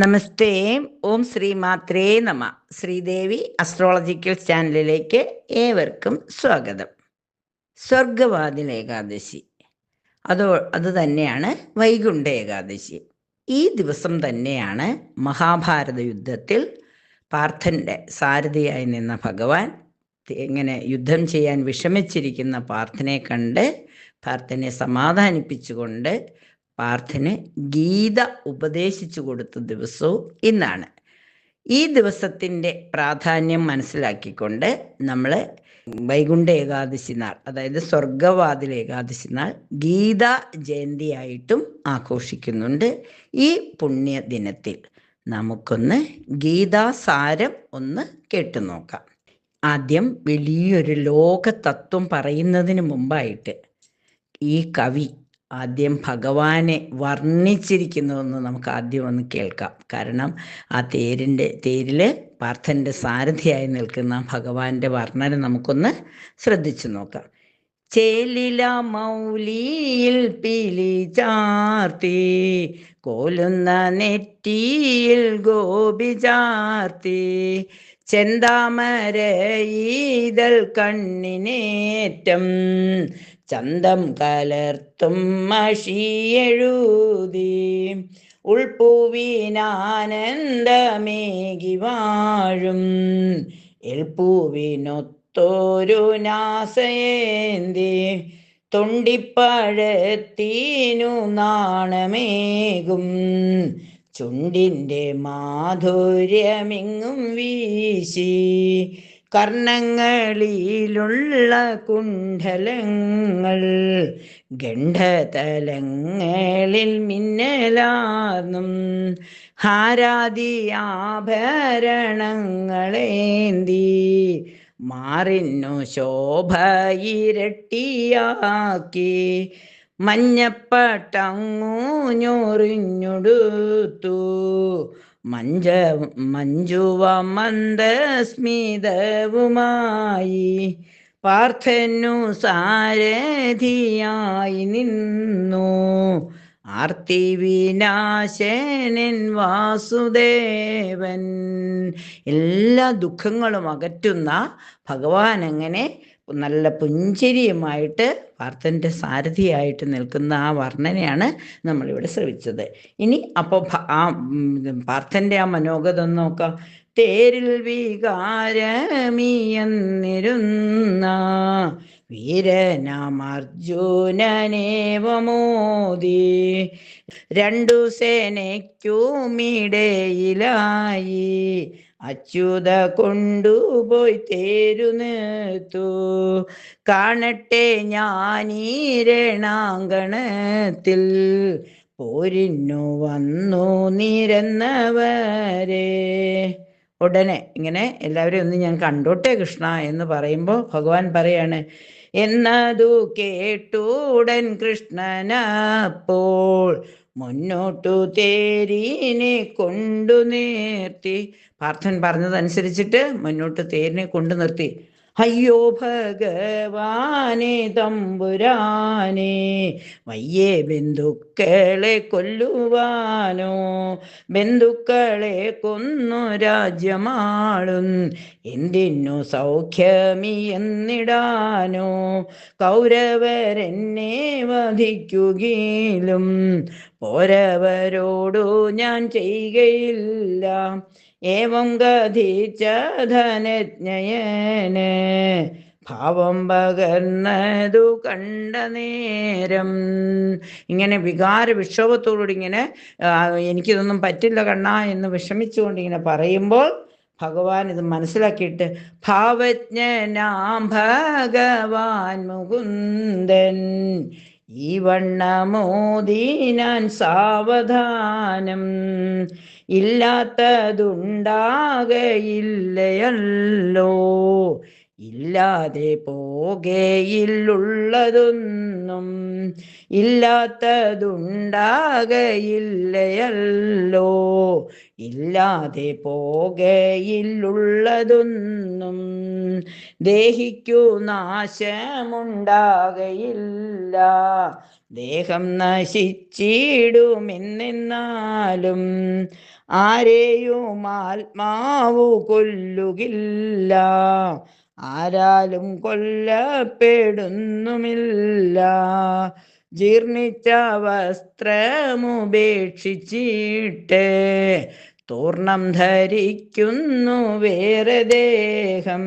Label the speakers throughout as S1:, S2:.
S1: നമസ്തേ. ഓം ശ്രീ മാത്രേ നമ. ശ്രീദേവി അസ്ട്രോളജിക്കൽ ചാനലിലേക്ക് ഏവർക്കും സ്വാഗതം. സ്വർഗവാതിൽ ഏകാദശി, അത് തന്നെയാണ് വൈകുണ്ഠ ഏകാദശി. ഈ ദിവസം തന്നെയാണ് മഹാഭാരത യുദ്ധത്തിൽ പാർത്ഥൻ്റെ സാരഥിയായി നിന്ന ഭഗവാൻ ഇങ്ങനെ യുദ്ധം ചെയ്യാൻ വിഷമിച്ചിരിക്കുന്ന പാർത്ഥനെ കണ്ട് പാർത്ഥനെ സമാധാനിപ്പിച്ചുകൊണ്ട് പാർത്ഥന് ഗീത ഉപദേശിച്ചു കൊടുത്ത ദിവസവും ഇന്നാണ്. ഈ ദിവസത്തിൻ്റെ പ്രാധാന്യം മനസ്സിലാക്കിക്കൊണ്ട് നമ്മൾ വൈകുണ്ഠ ഏകാദശി നാൾ, അതായത് സ്വർഗവാതിൽ ഏകാദശി നാൾ ഗീതാ ജയന്തിയായിട്ടും ആഘോഷിക്കുന്നുണ്ട്. ഈ പുണ്യ ദിനത്തിൽ നമുക്കൊന്ന് ഗീതാസാരം ഒന്ന് കേട്ടു നോക്കാം. ആദ്യം വലിയൊരു ലോകതത്വം പറയുന്നതിന് മുമ്പായിട്ട് ഈ കവി ആദ്യം ഭഗവാനെ വർണ്ണിച്ചിരിക്കുന്നതെന്ന് നമുക്ക് ആദ്യം ഒന്ന് കേൾക്കാം. കാരണം ആ തേരിൽ പാർത്ഥൻ്റെ സാരഥിയായി നിൽക്കുന്ന ഭഗവാന്റെ വർണ്ണന നമുക്കൊന്ന് ശ്രദ്ധിച്ചു നോക്കാം. ചേലില മൗലിയിൽ പിലി ചാർത്തി, കോലുന്ന നെറ്റിയിൽ ഗോപി ചാർത്തി, ചെന്താമര ഈതൽ കണ്ണിനേറ്റം, ചന്തം കലർത്തും മഷിയെഴുതി, ഉൾപ്പൂവിനാനന്ദമേകി വാഴും എൽപ്പൂവിനൊത്തോരു നാസയേന്തി, തൊണ്ടിപ്പഴത്തിനു നാണമേകും ചുണ്ടിൻ്റെ മാധുര്യമിങ്ങും വീശി, കർണങ്ങളിലുള്ള കുണ്ഡലങ്ങൾ ഗണ്ഡതലങ്ങളിൽ മിന്നലാർന്നും, ഹാരാദി ആഭരണങ്ങളേന്തി മാറിന്നു ശോഭയിരട്ടിയാക്കി, മഞ്ഞപ്പട്ടങ്ങു ഞൊറിഞ്ഞുടുത്തു മഞ്ജുവ മന്ദസ്മിതവുമായി, പാർത്ഥനു സാരഥിയായി നിന്നു ആർത്തി വിനാശനൻ വാസുദേവൻ. എല്ലാ ദുഃഖങ്ങളും അകറ്റുന്ന ഭഗവാൻ അങ്ങനെ നല്ല പുഞ്ചിരിയുമായിട്ട് പാർത്ഥൻ്റെ സാരഥിയായിട്ട് നിൽക്കുന്ന ആ വർണ്ണനയാണ് നമ്മളിവിടെ ശ്രവിച്ചത്. ഇനി അപ്പോൾ ആ പാർത്ഥൻ്റെ ആ മനോഗതം നോക്കാം. തേരിൽ വികാരമിയെന്നിരുന്ന വീരനാമർജുനനേവമോദി, രണ്ടു സേനയ്ക്കുമിടയിലായി അച്യുത കൊണ്ടുപോയി തേരു നിർത്തൂ, കാണട്ടെ ഞാനീ രണാങ്കണത്തിൽ പോരിന്നു വന്നു നിരന്നവരെ. ഉടനെ ഇങ്ങനെ എല്ലാവരും ഒന്ന് ഞാൻ കണ്ടോട്ടെ കൃഷ്ണ എന്ന് പറയുമ്പോൾ ഭഗവാൻ പറയാണ്, എന്നതു കേട്ടുടൻ കൃഷ്ണനപ്പോൾ മുന്നോട്ടു തേരിനെ കൊണ്ടു നിർത്തി. പാർത്ഥൻ പറഞ്ഞതനുസരിച്ചിട്ട് മുന്നോട്ട് തേരിനെ കൊണ്ടു നിർത്തി. അയ്യോ ഭഗവാനെ തമ്പുരാനെ, വയ്യേ ബന്ധുക്കളെ കൊല്ലുവാനോ, ബന്ധുക്കളെ കൊന്നു രാജ്യമാളും എന്തിനു സൗഖ്യമി എന്നിടാനോ, കൗരവരെന്നെ വധിക്കുകയിലും പോരവരോടു ഞാൻ ചെയ്യുകയില്ല. ഏവം ഗതിച്ച ധനജ്ഞയന് ഭാവം പകർന്നതു കണ്ട നേരം. ഇങ്ങനെ വികാര വിക്ഷോഭത്തോടുകൂടി ഇങ്ങനെ എനിക്കിതൊന്നും പറ്റില്ല കണ്ണാ എന്ന് വിഷമിച്ചുകൊണ്ട് ഇങ്ങനെ പറയുമ്പോൾ ഭഗവാൻ ഇത് മനസ്സിലാക്കിയിട്ട്, ഭാവജ്ഞനാം ഭഗവാൻ മുകുന്ദൻ ഈ വണ്ണമോദീനാൻ സാവധാനം, ഇല്ലാത്തതുണ്ടാകയില്ലയല്ലോ ഇല്ലാതെ പോകയില്ലുള്ളതൊന്നും, ഇല്ലാത്തതുണ്ടാകയില്ലയല്ലോ ഇല്ലാതെ പോകയില്ലുള്ളതൊന്നും. ദേഹിക്കു നാശമുണ്ടാകയില്ല, ദേഹം നശിച്ചിടുമെന്നാലും ആരെയും ആത്മാവു കൊല്ലുകില്ല, ആരാലും കൊല്ലപ്പെടുന്നുമില്ല. ജീർണിച്ച വസ്ത്രമുപേക്ഷിച്ചിട്ട് തൂർണം ധരിക്കുന്നു വേറെ ദേഹം.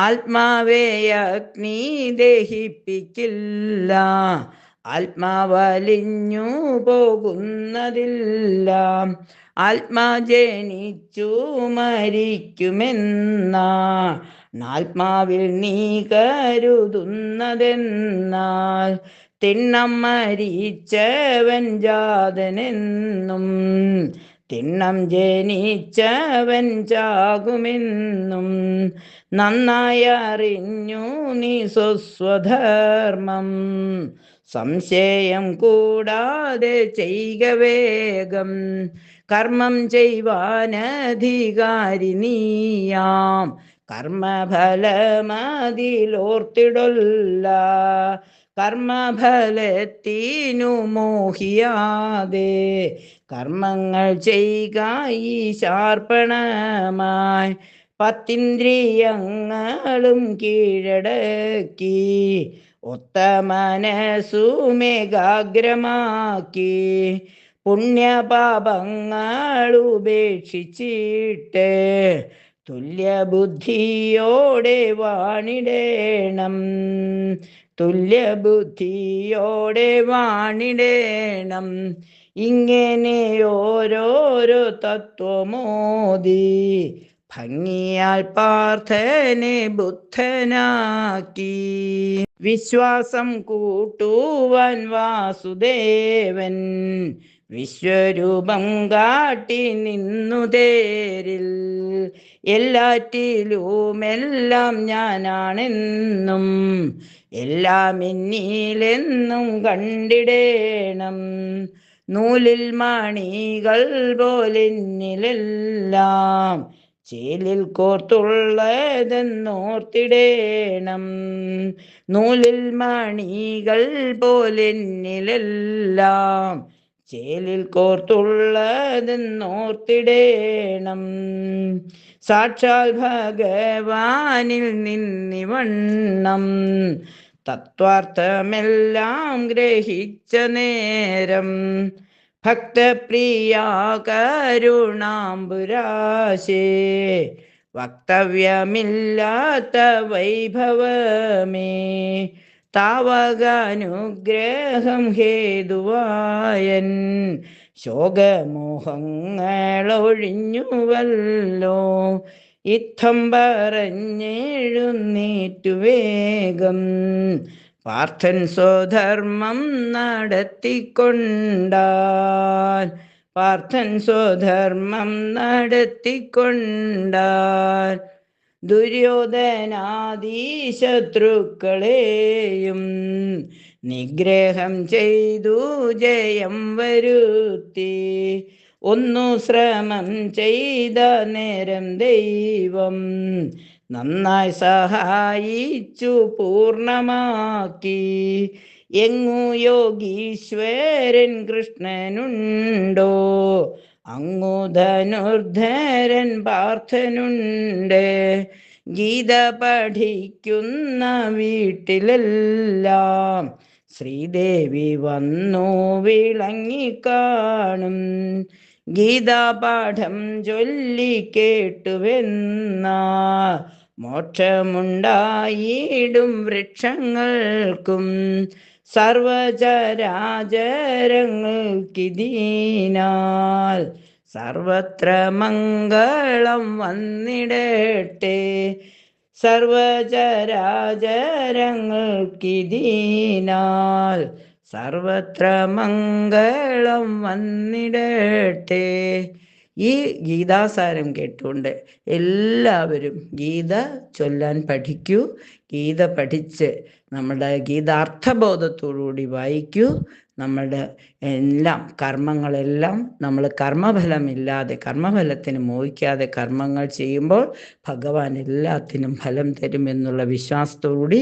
S1: ആത്മാവേ അഗ്നി ദഹിപ്പിക്കില്ല, ആത്മാവലിഞ്ഞു പോകുന്നതില്ല. ആത്മാ ജനിച്ചു മരിക്കുമെന്നാ ആത്മാവിൽ നീ കരുതുന്നതെന്നാൽ തിണ്ണം മരിച്ചവൻ ജാതനെന്നും തിണ്ണം ജനിച്ചവൻ ചാകുമെന്നും നന്നായി അറിഞ്ഞു നീ സ്വസ്വധർമ്മം. സംശയം കൂടാതെ ചെയ്ക വേഗം, കർമ്മം ചെയ്വാനധികാരി നീയാം. കർമ്മഫലമതിലോർത്തിടൊല്ല, കർമ്മഫലത്തിനു മോഹിയാതെ കർമ്മങ്ങൾ ചെയ്യുക ഈശാർപ്പണമായി. പത്തിന്ദ്രിയങ്ങളും കീഴടക്കി ഒത്ത മനസ്സുമേകാഗ്രമാക്കി പുണ്യപാപങ്ങൾ ഉപേക്ഷിച്ചിട്ട് തുല്യബുദ്ധിയോടെ വാണിടേണം, തുല്യബുദ്ധിയോടെ വാണിടേണം. ഇങ്ങനെ ഓരോരോ തത്വമോദി ഭംഗിയാൽ പാർത്ഥനെ ബുദ്ധനാക്കി. വിശ്വാസം കൂട്ടുവാൻ വാസുദേവൻ വിശ്വരൂപം കാട്ടി നിന്നു തേരിൽ. എല്ലാറ്റിലുമെല്ലാം ഞാനാണെന്നും എല്ലാം എന്നിലെന്നും കണ്ടിടേണം. നൂലിൽ മണികൾ പോലെന്നിലെല്ലാം ചേലിൽ കോർത്തുള്ളതെന്നോർത്തിടേണം. നൂലിൽ മണികൾ പോലെന്നിലെല്ലാം ചേലിൽ കോർത്തുള്ളതെന്നോർത്തിടേണം. സാക്ഷാൽ ഭഗവാനിൽ നിന്നിവണ്ണം തത്വാർത്ഥമെല്ലാം ഗ്രഹിച്ച നേരം ഭക്തപ്രിയ കരുണാംബുരാശേ വക്തവ്യമില്ലാത്ത വൈഭവമേ താവകാനുഗ്രഹം ഹേതുവായൻ ശോകമോഹങ്ങളൊഴിഞ്ഞുവല്ലോ. ഇത്തം പറഞ്ഞെഴുന്നേറ്റു വേഗം പാർത്ഥൻ സ്വധർമ്മം നടത്തിക്കൊണ്ടാൻ, പാർത്ഥൻ സ്വധർമ്മം നടത്തിക്കൊണ്ടാൻ. ദുര്യോധനാദി ശത്രുക്കളെയും നിഗ്രഹം ചെയ്തു ജയം വരുത്തി ഒന്നു ശ്രമം ചെയ്ത നേരം ദൈവം നന്നായി സഹായിച്ചു പൂർണ്ണമാക്കി. എങ്ങു യോഗീശ്വരൻ കൃഷ്ണനുണ്ടോ അങ്ങു ധനുർധരൻ പാർത്ഥനുണ്ട്. ഗീത പഠിക്കുന്ന വീട്ടിലെല്ലാം ശ്രീദേവി വന്നു വിളങ്ങിക്കാണും. ഗീതാപാഠം ചൊല്ലിക്കേട്ടുവെന്ന മോക്ഷമുണ്ടായിടും വൃക്ഷങ്ങൾക്കും സർവചരാചരങ്ങൾക്കിതീനാൽ സർവത്ര മംഗളം വന്നിടട്ടെ. സർവചരാചരങ്ങൾക്കിതീനാൽ സർവത്ര മംഗളം വന്നിടട്ടെ. ഈ ഗീതാസാരം കേട്ടുകൊണ്ട് എല്ലാവരും ഗീത ചൊല്ലാൻ പഠിക്കൂ. ഗീത പഠിച്ച് നമ്മുടെ ഗീതാർത്ഥബോധത്തോടുകൂടി വായിക്കൂ. നമ്മളുടെ എല്ലാം കർമ്മങ്ങളെല്ലാം നമ്മൾ കർമ്മഫലമില്ലാതെ, കർമ്മഫലത്തിന് മോഹിക്കാതെ കർമ്മങ്ങൾ ചെയ്യുമ്പോൾ ഭഗവാൻ എല്ലാത്തിനും ഫലം തരുമെന്നുള്ള വിശ്വാസത്തോടുകൂടി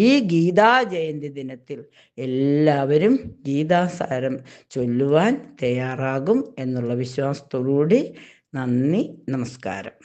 S1: ഈ ഗീതാ ജയന്തി ദിനത്തിൽ എല്ലാവരും ഗീതാസാരം ചൊല്ലുവാൻ തയ്യാറാകും എന്നുള്ള വിശ്വാസത്തോടുകൂടി നന്ദി, നമസ്കാരം.